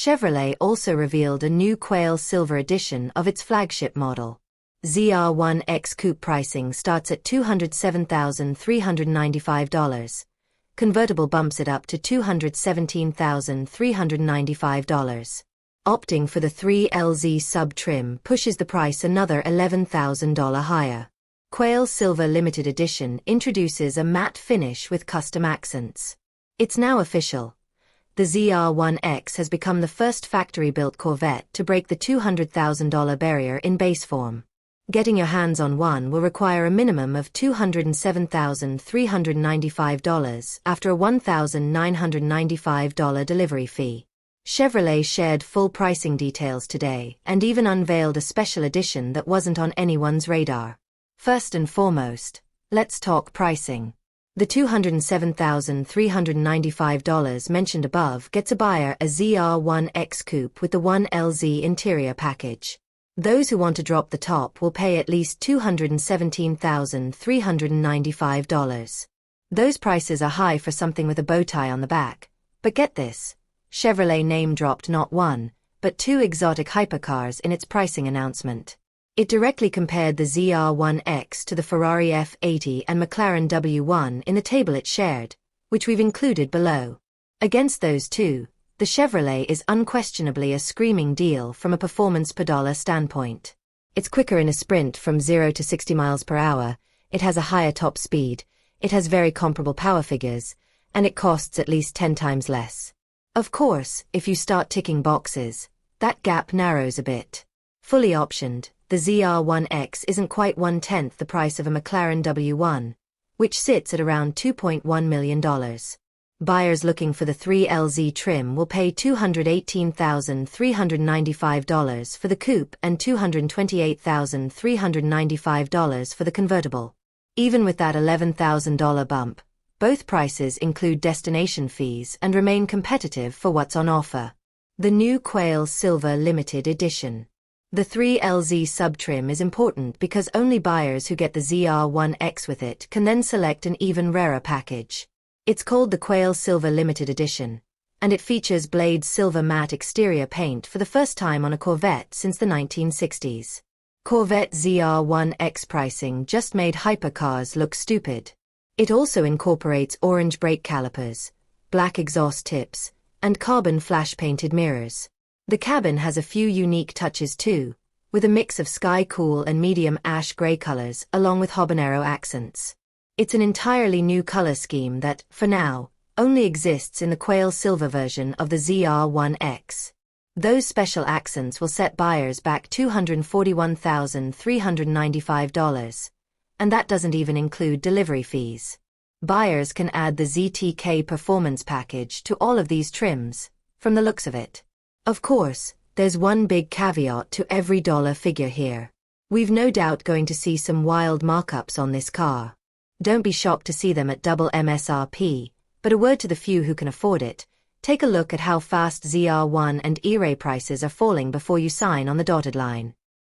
Chevrolet also revealed a new Quail Silver edition of its flagship model. ZR1X Coupe pricing starts at $207,395. Convertible bumps it up to $217,395. Opting for the 3LZ sub-trim pushes the price another $11,000 higher. Quail Silver Limited Edition introduces a matte finish with custom accents. It's now official. The ZR1X has become the first factory-built Corvette to break the $200,000 barrier in base form. Getting your hands on one will require a minimum of $207,395 after a $1,995 delivery fee. Chevrolet shared full pricing details today and even unveiled a special edition that wasn't on anyone's radar. First and foremost, let's talk pricing. The $207,395 mentioned above gets a buyer a ZR1X Coupe with the 1LZ interior package. Those who want to drop the top will pay at least $217,395. Those prices are high for something with a bow tie on the back. But get this, Chevrolet name-dropped not one, but two exotic hypercars in its pricing announcement. It directly compared the ZR1X to the Ferrari F80 and McLaren W1 in the table it shared, which we've included below. Against those two, the Chevrolet is unquestionably a screaming deal from a performance per dollar standpoint. It's quicker in a sprint from 0 to 60 miles per hour, it has a higher top speed, it has very comparable power figures, and it costs at least 10 times less. Of course, if you start ticking boxes, that gap narrows a bit. Fully optioned, the ZR1X isn't quite 1/10 the price of a McLaren W1, which sits at around $2.1 million. Buyers looking for the 3LZ trim will pay $218,395 for the coupe and $228,395 for the convertible. Even with that $11,000 bump, both prices include destination fees and remain competitive for what's on offer. The new Quail Silver Limited Edition. The 3LZ sub-trim is important because only buyers who get the ZR1X with it can then select an even rarer package. It's called the Quail Silver Limited Edition, and it features blade silver matte exterior paint for the first time on a Corvette since the 1960s. Corvette ZR1X pricing just made hypercars look stupid. It also incorporates orange brake calipers, black exhaust tips, and carbon flash-painted mirrors. The cabin has a few unique touches too, with a mix of sky cool and medium ash gray colors along with habanero accents. It's an entirely new color scheme that, for now, only exists in the Quail Silver version of the ZR1X. Those special accents will set buyers back $241,395, and that doesn't even include delivery fees. Buyers can add the ZTK Performance package to all of these trims, from the looks of it. Of course, there's one big caveat to every dollar figure here. We've no doubt going to see some wild markups on this car. Don't be shocked to see them at double MSRP, but a word to the few who can afford it, take a look at how fast ZR1 and E-Ray prices are falling before you sign on the dotted line.